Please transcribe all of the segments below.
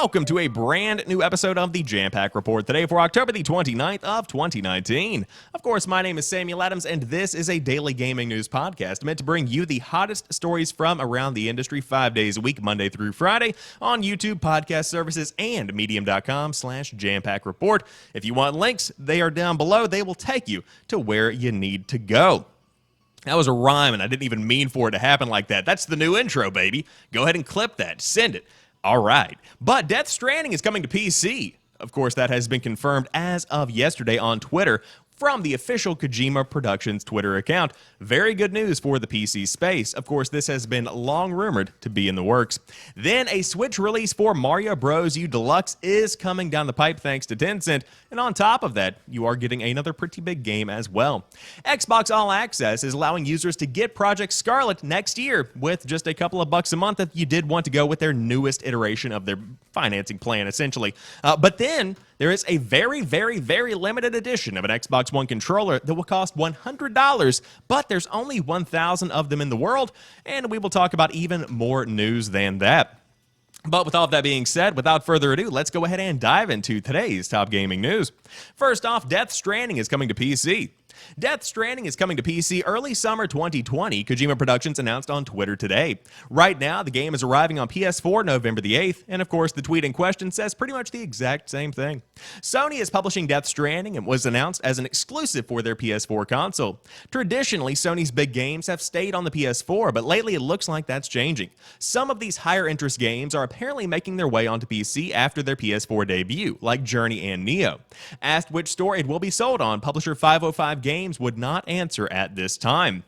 welcome to a brand new episode of the Jampack Report today for October the 29th of 2019. Of course, my name is Samuel Adams, and this is a daily gaming news podcast meant to bring you the hottest stories from around the industry 5 days a week, Monday through Friday, on YouTube, podcast services, and medium.com/Jampack Report. If you want links, they are down below. They will take you to where you need to go. That was a rhyme, and I didn't even mean for it to happen like that. That's the new intro, baby. Go ahead and clip that. Send it. All right. But Death Stranding is coming to PC. Of course, that has been confirmed as of yesterday on Twitter from the official Kojima Productions Twitter account. Very good news for the PC space. Of course, this has been long rumored to be in the works. Then a Switch release for Mario Bros. U Deluxe is coming down the pipe thanks to Tencent. And on top of that, you are getting another pretty big game as well. Xbox All Access is allowing users to get Project Scarlett next year with just a couple of bucks a month if you did want to go with their newest iteration of their financing plan, essentially. But then there is a very, very, very limited edition of an Xbox One controller that will cost $100, but there's only 1,000 of them in the world, and we will talk about even more news than that. But with all of that being said, without further ado, let's go ahead and dive into today's top gaming news. First off, Death Stranding is coming to PC. Death Stranding is coming to PC early summer 2020, Kojima Productions announced on Twitter today. Right now, the game is arriving on PS4 November the 8th, and of course, the tweet in question says pretty much the exact same thing. Sony is publishing Death Stranding and was announced as an exclusive for their PS4 console. Traditionally, Sony's big games have stayed on the PS4, but lately it looks like that's changing. Some of these higher interest games are apparently making their way onto PC after their PS4 debut, like Journey and Neo. Asked which store it will be sold on, publisher 505 Games would not answer at this time.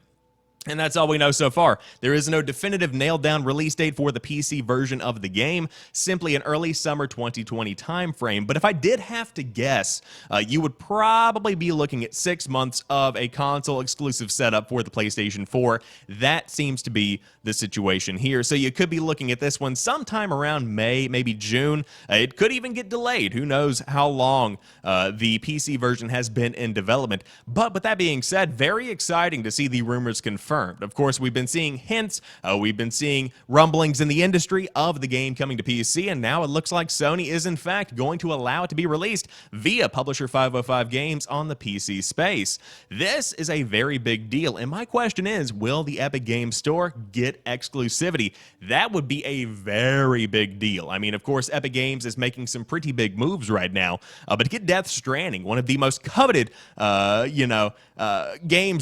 And that's all we know so far. There is no definitive nailed-down release date for the PC version of the game, simply an early summer 2020 timeframe. But if I did have to guess, you would probably be looking at 6 months of a console-exclusive setup for the PlayStation 4. That seems to be the situation here. So you could be looking at this one sometime around May, maybe June. It could even get delayed. Who knows how long the PC version has been in development. But with that being said, very exciting to see the rumors confirmed. Of course, we've been seeing hints, we've been seeing rumblings in the industry of the game coming to PC, and now it looks like Sony is in fact going to allow it to be released via publisher 505 Games on the PC space. This is a very big deal, and my question is, will the Epic Games Store get exclusivity? That would be a very big deal. I mean, of course, Epic Games is making some pretty big moves right now, but to get Death Stranding, one of the most coveted, games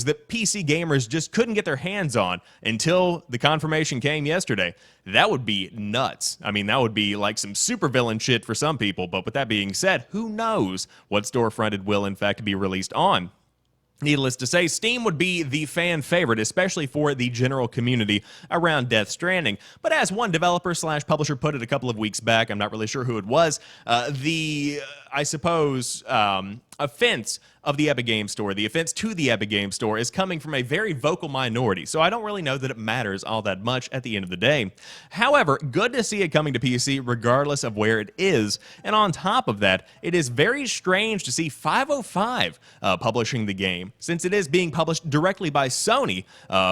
that PC gamers just couldn't get their hands on until the confirmation came yesterday. That would be nuts. I mean, that would be like some supervillain shit for some people, but with that being said, who knows what storefront it will in fact be released on. Needless to say, Steam would be the fan favorite, especially for the general community around Death Stranding. But as one developer/publisher put it a couple of weeks back, I'm not really sure who it was, offense of the Epic Games Store, the offense to the Epic Games Store is coming from a very vocal minority, so I don't really know that it matters all that much at the end of the day. However, good to see it coming to PC regardless of where it is, and on top of that, it is very strange to see 505 publishing the game, since it is being published directly by Sony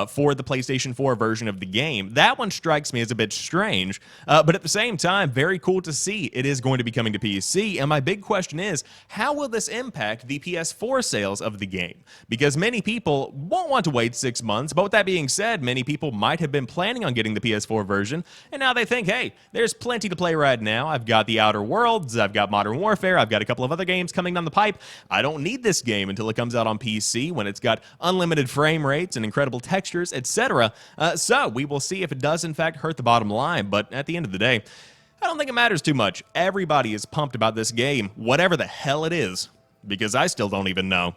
for the PlayStation 4 version of the game. That one strikes me as a bit strange, but at the same time, very cool to see it is going to be coming to PC, and my big question is, how will this impact the PS4 sales of the game? Because many people won't want to wait 6 months, but with that being said, many people might have been planning on getting the PS4 version, and now they think, hey, there's plenty to play right now. I've got The Outer Worlds, I've got Modern Warfare, I've got a couple of other games coming down the pipe. I don't need this game until it comes out on PC when it's got unlimited frame rates and incredible textures, etc. So we will see if it does in fact hurt the bottom line, but at the end of the day, I don't think it matters too much. Everybody is pumped about this game, whatever the hell it is, because I still don't even know.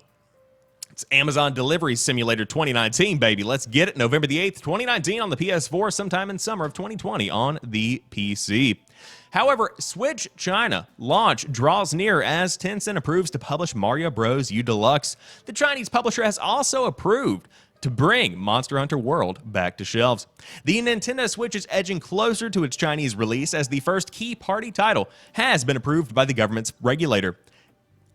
It's Amazon Delivery Simulator 2019, baby. Let's get it. November the 8th, 2019 on the PS4, sometime in summer of 2020 on the PC. However, Switch China launch draws near as Tencent approves to publish Mario Bros. U Deluxe. The Chinese publisher has also approved to bring Monster Hunter World back to shelves. The Nintendo Switch is edging closer to its Chinese release as the first key party title has been approved by the government's regulator.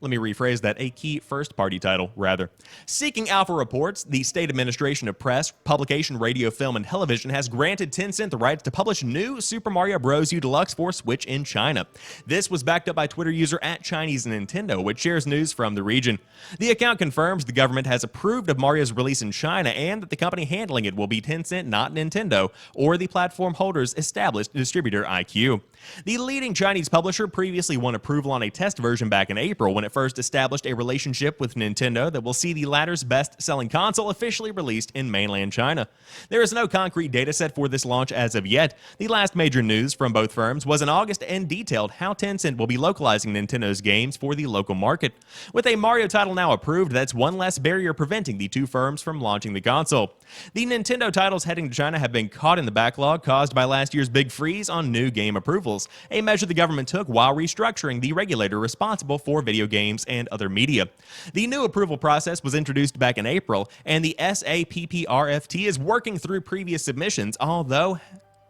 Let me rephrase that, a key first-party title, rather. Seeking Alpha reports, the State Administration of Press, Publication, Radio, Film, and Television has granted Tencent the rights to publish new Super Mario Bros. U Deluxe for Switch in China. This was backed up by Twitter user @ChineseNintendo, which shares news from the region. The account confirms the government has approved of Mario's release in China and that the company handling it will be Tencent, not Nintendo, or the platform holder's established distributor iQIYI. The leading Chinese publisher previously won approval on a test version back in April when it first established a relationship with Nintendo that will see the latter's best-selling console officially released in mainland China. There is no concrete data set for this launch as of yet. The last major news from both firms was in August and detailed how Tencent will be localizing Nintendo's games for the local market. With a Mario title now approved, that's one less barrier preventing the two firms from launching the console. The Nintendo titles heading to China have been caught in the backlog caused by last year's big freeze on new game approvals, a measure the government took while restructuring the regulator responsible for video games and other media. The new approval process was introduced back in April, and the SAPPRFT is working through previous submissions, although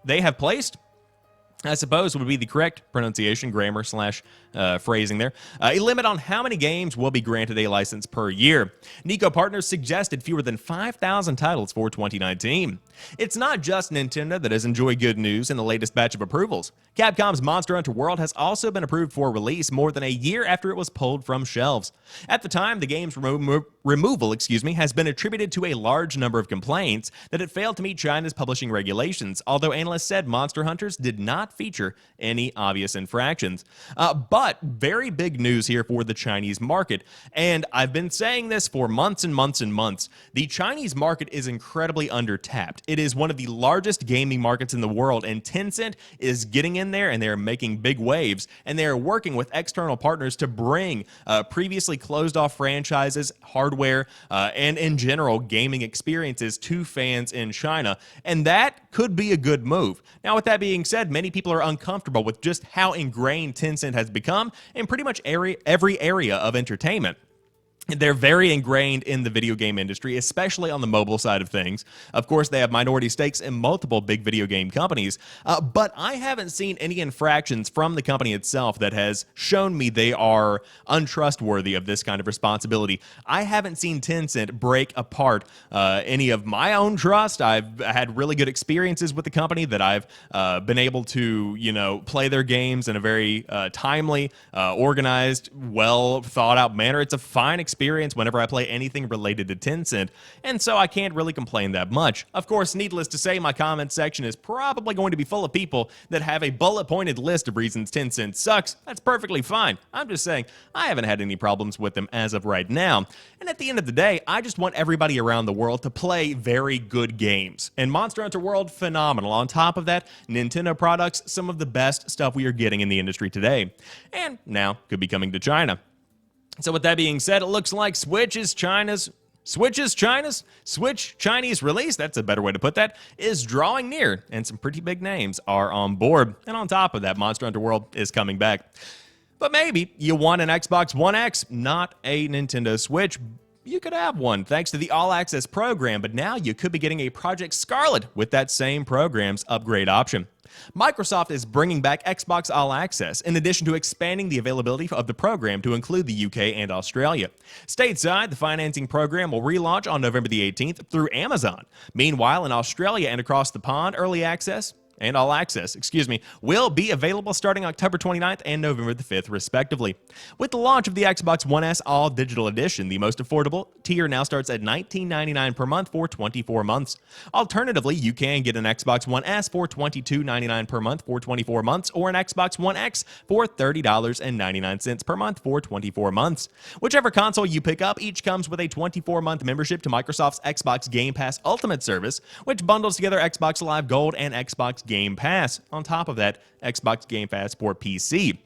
they have placed, I suppose would be the correct pronunciation, grammar / phrasing there, a limit on how many games will be granted a license per year. Nico Partners suggested fewer than 5,000 titles for 2019. It's not just Nintendo that has enjoyed good news in the latest batch of approvals. Capcom's Monster Hunter World has also been approved for release more than a year after it was pulled from shelves. At the time, the game's removal has been attributed to a large number of complaints that it failed to meet China's publishing regulations, although analysts said Monster Hunters did not feature any obvious infractions. But very big news here for the Chinese market, and I've been saying this for months and months and months. The Chinese market is incredibly undertapped. It is one of the largest gaming markets in the world, and Tencent is getting in there, and they're making big waves, and they're working with external partners to bring previously closed-off franchises, hardware, and in general gaming experiences to fans in China, and that could be a good move. Now, with that being said, many people are uncomfortable with just how ingrained Tencent has become in pretty much every area of entertainment. They're very ingrained in the video game industry, especially on the mobile side of things. Of course, they have minority stakes in multiple big video game companies, but I haven't seen any infractions from the company itself that has shown me they are untrustworthy of this kind of responsibility. I haven't seen Tencent break apart any of my own trust. I've had really good experiences with the company that I've been able to, play their games in a very timely, organized, well thought out manner. It's a fine experience whenever I play anything related to Tencent, and so I can't really complain that much. Of course, needless to say, my comment section is probably going to be full of people that have a bullet-pointed list of reasons Tencent sucks. That's perfectly fine. I'm just saying, I haven't had any problems with them as of right now, and at the end of the day, I just want everybody around the world to play very good games, and Monster Hunter World, phenomenal. On top of that, Nintendo products, some of the best stuff we are getting in the industry today, and now could be coming to China. So with that being said, it looks like Switch Chinese release, that's a better way to put that, is drawing near, and some pretty big names are on board. And on top of that, Monster Hunter World is coming back. But maybe you want an Xbox One X, not a Nintendo Switch. You could have one thanks to the All Access program, but now you could be getting a Project Scarlett with that same program's upgrade option. Microsoft is bringing back Xbox All Access, in addition to expanding the availability of the program to include the UK and Australia. Stateside, the financing program will relaunch on November the 18th through Amazon. Meanwhile, in Australia and across the pond, Early Access and All Access, will be available starting October 29th and November the 5th, respectively. With the launch of the Xbox One S All Digital Edition, the most affordable tier now starts at $19.99 per month for 24 months. Alternatively, you can get an Xbox One S for $22.99 per month for 24 months, or an Xbox One X for $30.99 per month for 24 months. Whichever console you pick up, each comes with a 24-month membership to Microsoft's Xbox Game Pass Ultimate service, which bundles together Xbox Live Gold and Xbox Game Pass. On top of that, Xbox Game Pass for PC.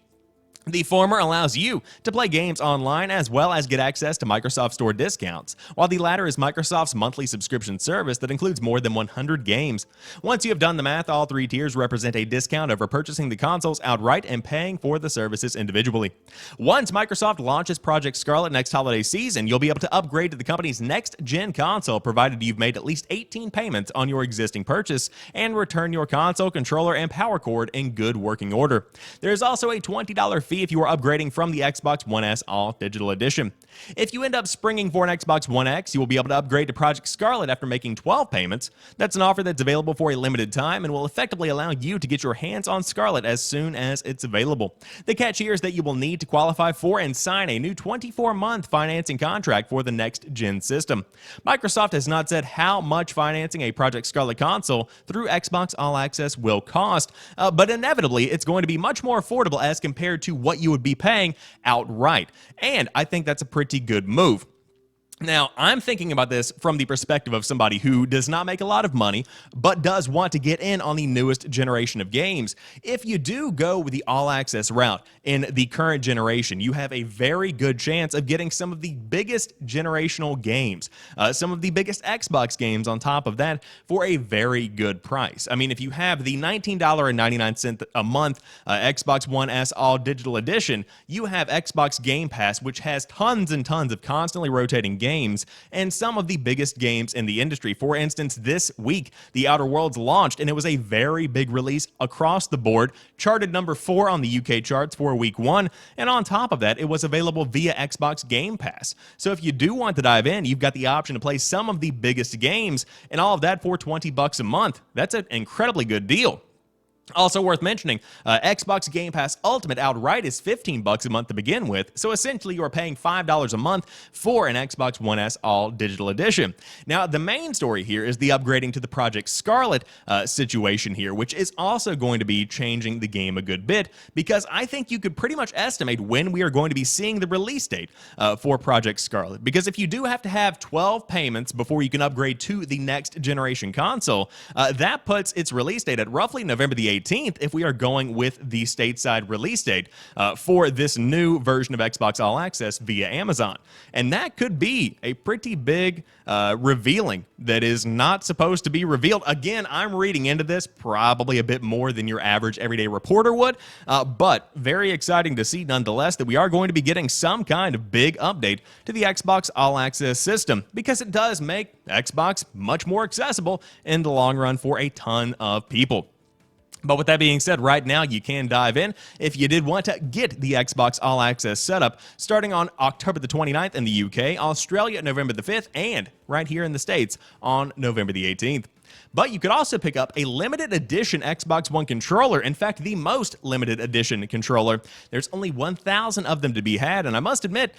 The former allows you to play games online as well as get access to Microsoft Store discounts, while the latter is Microsoft's monthly subscription service that includes more than 100 games. Once you have done the math, all three tiers represent a discount over purchasing the consoles outright and paying for the services individually. Once Microsoft launches Project Scarlett next holiday season, you'll be able to upgrade to the company's next-gen console, provided you've made at least 18 payments on your existing purchase and return your console, controller, and power cord in good working order. There is also a $20 fee be if you are upgrading from the Xbox One S All Digital Edition. If you end up springing for an Xbox One X, you will be able to upgrade to Project Scarlett after making 12 payments. That's an offer that's available for a limited time and will effectively allow you to get your hands on Scarlett as soon as it's available. The catch here is that you will need to qualify for and sign a new 24-month financing contract for the next-gen system. Microsoft has not said how much financing a Project Scarlett console through Xbox All Access will cost, but inevitably it's going to be much more affordable as compared to what you would be paying outright. And I think that's a pretty good move. Now, I'm thinking about this from the perspective of somebody who does not make a lot of money, but does want to get in on the newest generation of games. If you do go with the all-access route in the current generation, you have a very good chance of getting some of the biggest generational games, some of the biggest Xbox games on top of that for a very good price. I mean, if you have the $19.99 a month Xbox One S All Digital Edition, you have Xbox Game Pass, which has tons and tons of constantly rotating games and some of the biggest games in the industry. For instance, this week, The Outer Worlds launched, and it was a very big release across the board, charted number 4 on the UK charts for week 1, and on top of that, it was available via Xbox Game Pass. So if you do want to dive in, you've got the option to play some of the biggest games, and all of that for $20 a month. That's an incredibly good deal. Also worth mentioning, Xbox Game Pass Ultimate outright is $15 a month to begin with, so essentially you are paying $5 a month for an Xbox One S All Digital Edition. Now, the main story here is the upgrading to the Project Scarlett situation here, which is also going to be changing the game a good bit, because I think you could pretty much estimate when we are going to be seeing the release date for Project Scarlett, because if you do have to have 12 payments before you can upgrade to the next generation console, that puts its release date at roughly November the 18th if we are going with the stateside release date for this new version of Xbox All Access via Amazon. And that could be a pretty big revealing that is not supposed to be revealed. Again, I'm reading into this probably a bit more than your average everyday reporter would, but very exciting to see nonetheless that we are going to be getting some kind of big update to the Xbox All Access system, because it does make Xbox much more accessible in the long run for a ton of people. But with that being said, right now you can dive in if you did want to get the Xbox All Access setup starting on October the 29th in the UK, Australia November the 5th, and right here in the States on November the 18th. But you could also pick up a limited edition Xbox One controller, in fact, the most limited edition controller. There's only 1,000 of them to be had, and I must admit,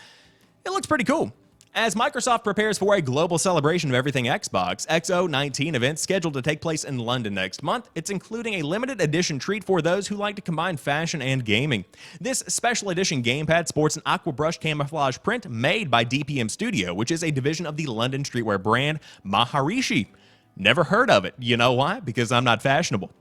it looks pretty cool. As Microsoft prepares for a global celebration of everything Xbox, XO19 event scheduled to take place in London next month, it's including a limited edition treat for those who like to combine fashion and gaming. This special edition gamepad sports an aqua brush camouflage print made by DPM Studio, which is a division of the London streetwear brand Maharishi. Never heard of it. You know why? Because I'm not fashionable.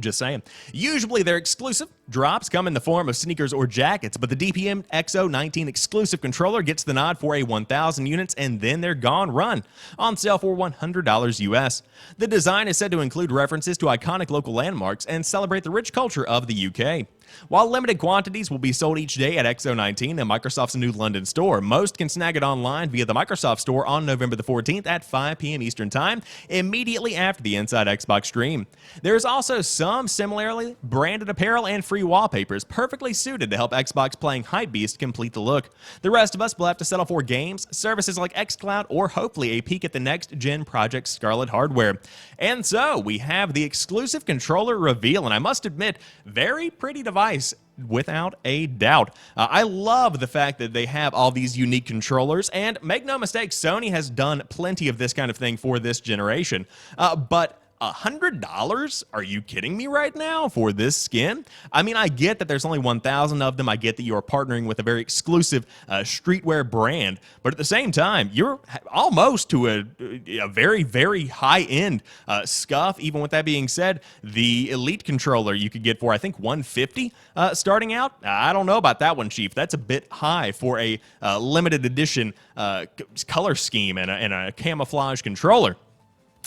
Just saying. Usually their exclusive drops come in the form of sneakers or jackets, but the DPM XO19 exclusive controller gets the nod for a 1,000 units and then they're gone run, on sale for $100 US. The design is said to include references to iconic local landmarks and celebrate the rich culture of the UK. While limited quantities will be sold each day at XO19 and Microsoft's new London store, most can snag it online via the Microsoft Store on November the 14th at 5 p.m. Eastern Time, immediately after the Inside Xbox stream. There is also some similarly branded apparel and free wallpapers perfectly suited to help Xbox playing Hypebeast complete the look. The rest of us will have to settle for games, services like xCloud, or hopefully a peek at the next-gen Project Scarlett hardware. And so, we have the exclusive controller reveal, and I must admit, very pretty device. Without a doubt. I love the fact that they have all these unique controllers, and make no mistake, Sony has done plenty of this kind of thing for this generation. But $100? Are you kidding me right now for this skin? I mean, I get that there's only 1,000 of them. I get that you are partnering with a very exclusive streetwear brand, but at the same time, you're almost to a very, very high-end scuff. Even with that being said, the Elite controller you could get for, I think, $150 starting out. I don't know about that one, Chief. That's a bit high for a limited edition color scheme and a camouflage controller.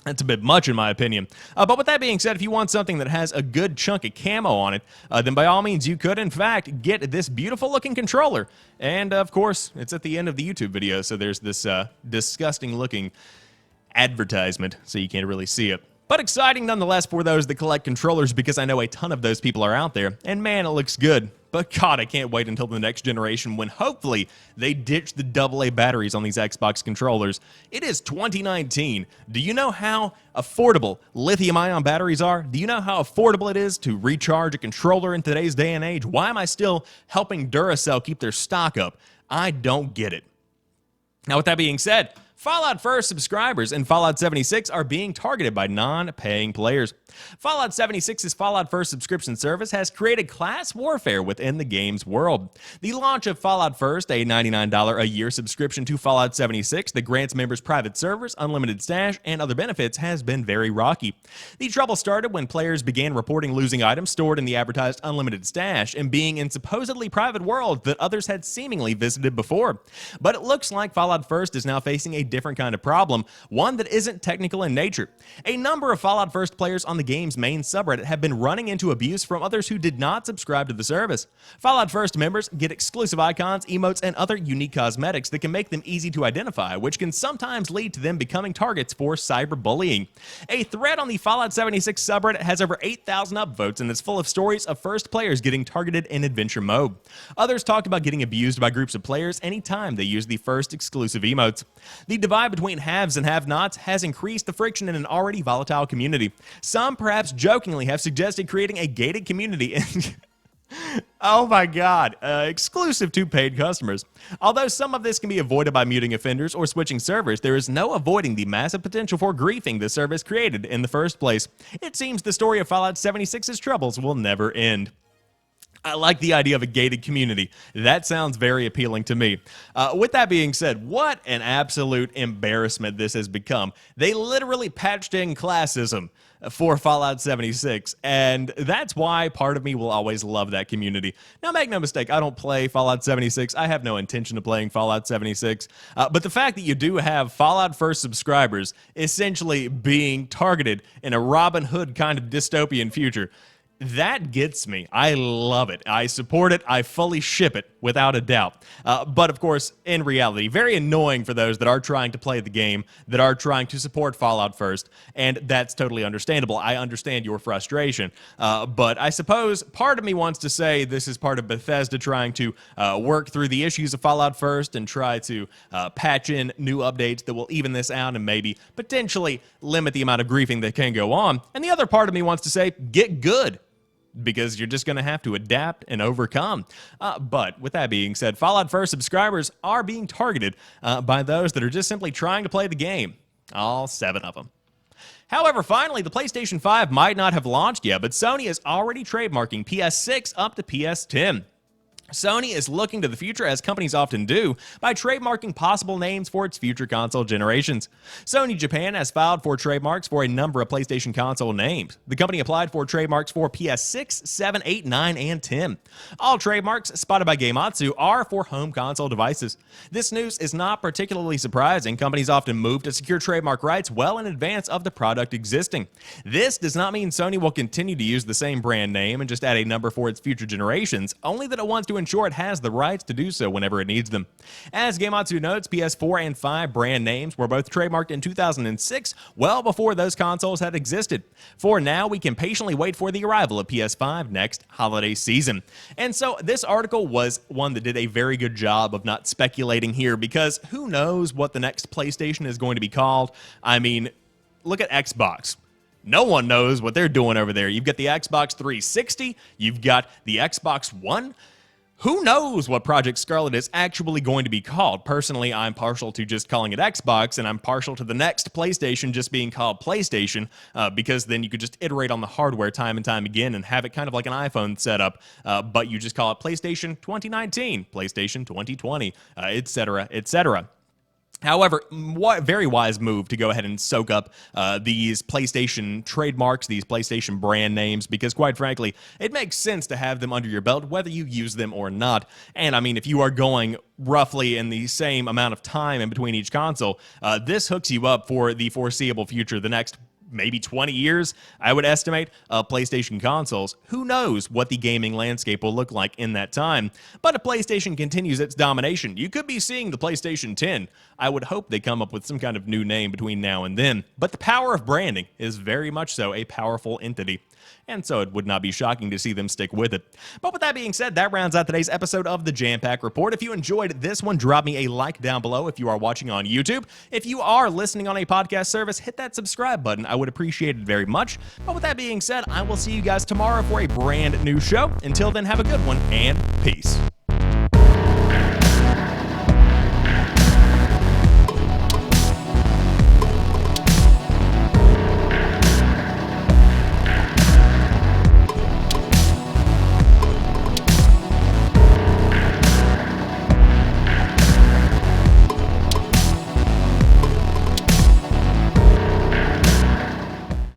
That's a bit much in my opinion. But with that being said, if you want something that has a good chunk of camo on it, then by all means you could in fact get this beautiful looking controller. And of course, it's at the end of the YouTube video, so there's this disgusting looking advertisement, so you can't really see it. But exciting nonetheless for those that collect controllers, because I know a ton of those people are out there, and man, it looks good. But God, I can't wait until the next generation when hopefully they ditch the AA batteries on these Xbox controllers. It is 2019. Do you know how affordable lithium-ion batteries are? Do you know how affordable it is to recharge a controller in today's day and age? Why am I still helping Duracell keep their stock up? I don't get it. Now, with that being said, Fallout 1 subscribers in Fallout 76 are being targeted by non-paying players. Fallout 76's Fallout 1 subscription service has created class warfare within the game's world. The launch of Fallout 1, a $99 a year subscription to Fallout 76 that grants members private servers, unlimited stash, and other benefits has been very rocky. The trouble started when players began reporting losing items stored in the advertised unlimited stash and being in supposedly private worlds that others had seemingly visited before. But it looks like Fallout 1 is now facing a different kind of problem, one that isn't technical in nature. A number of Fallout 1 players on the game's main subreddit have been running into abuse from others who did not subscribe to the service. Fallout 1 members get exclusive icons, emotes, and other unique cosmetics that can make them easy to identify, which can sometimes lead to them becoming targets for cyberbullying. A thread on the Fallout 76 subreddit has over 8,000 upvotes and is full of stories of first players getting targeted in adventure mode. Others talked about getting abused by groups of players anytime they use the first exclusive emotes. The divide between haves and have-nots has increased the friction in an already volatile community. Some perhaps jokingly have suggested creating a gated community oh my god, exclusive to paid customers. Although some of this can be avoided by muting offenders or switching servers, there is no avoiding the massive potential for griefing the service created in the first place. It seems the story of Fallout 76's troubles will never end. I like the idea of a gated community. That sounds very appealing to me. With that being said, what an absolute embarrassment this has become. They literally patched in classism for Fallout 76, and that's why part of me will always love that community. Now, make no mistake, I don't play Fallout 76. I have no intention of playing Fallout 76, but the fact that you do have Fallout 1 subscribers essentially being targeted in a Robin Hood kind of dystopian future, that gets me. I love it. I support it. I fully ship it, without a doubt. But of course, in reality, very annoying for those that are trying to play the game, that are trying to support Fallout 1, and that's totally understandable. I understand your frustration. But I suppose part of me wants to say this is part of Bethesda trying to work through the issues of Fallout 1 and try to patch in new updates that will even this out and maybe potentially limit the amount of griefing that can go on. And the other part of me wants to say, get good, because you're just going to have to adapt and overcome. But with that being said, Fallout 1 subscribers are being targeted by those that are just simply trying to play the game. All 7 of them. However, finally, the PlayStation 5 might not have launched yet, but Sony is already trademarking PS6 up to PS10. Sony is looking to the future, as companies often do, by trademarking possible names for its future console generations. Sony Japan has filed for trademarks for a number of PlayStation console names. The company applied for trademarks for PS6, 7, 8, 9, and 10. All trademarks spotted by Gematsu are for home console devices. This news is not particularly surprising. Companies often move to secure trademark rights well in advance of the product existing. This does not mean Sony will continue to use the same brand name and just add a number for its future generations, only that it wants to ensure it has the rights to do so whenever it needs them. As Gematsu notes, PS4 and 5 brand names were both trademarked in 2006, well before those consoles had existed. For now, we can patiently wait for the arrival of PS5 next holiday season. And so this article was one that did a very good job of not speculating here, because who knows what the next PlayStation is going to be called. I mean, look at Xbox. No one knows what they're doing over there. You've got the Xbox 360, you've got the Xbox One. Who knows what Project Scarlett is actually going to be called? Personally, I'm partial to just calling it Xbox, and I'm partial to the next PlayStation just being called PlayStation, because then you could just iterate on the hardware time and time again and have it kind of like an iPhone setup, but you just call it PlayStation 2019, PlayStation 2020, etc., etc. However, very wise move to go ahead and soak up these PlayStation trademarks, these PlayStation brand names, because quite frankly, it makes sense to have them under your belt, whether you use them or not. And I mean, if you are going roughly in the same amount of time in between each console, this hooks you up for the foreseeable future, the next maybe 20 years, I would estimate, of PlayStation consoles. Who knows what the gaming landscape will look like in that time? But if PlayStation continues its domination, you could be seeing the PlayStation 10. I would hope they come up with some kind of new name between now and then. But the power of branding is very much so a powerful entity, and so it would not be shocking to see them stick with it. But with that being said, that rounds out today's episode of the Jampack Report. If you enjoyed this one, drop me a like down below if you are watching on YouTube. If you are listening on a podcast service, hit that subscribe button. I would appreciate it very much. But with that being said, I will see you guys tomorrow for a brand new show. Until then, have a good one, and peace.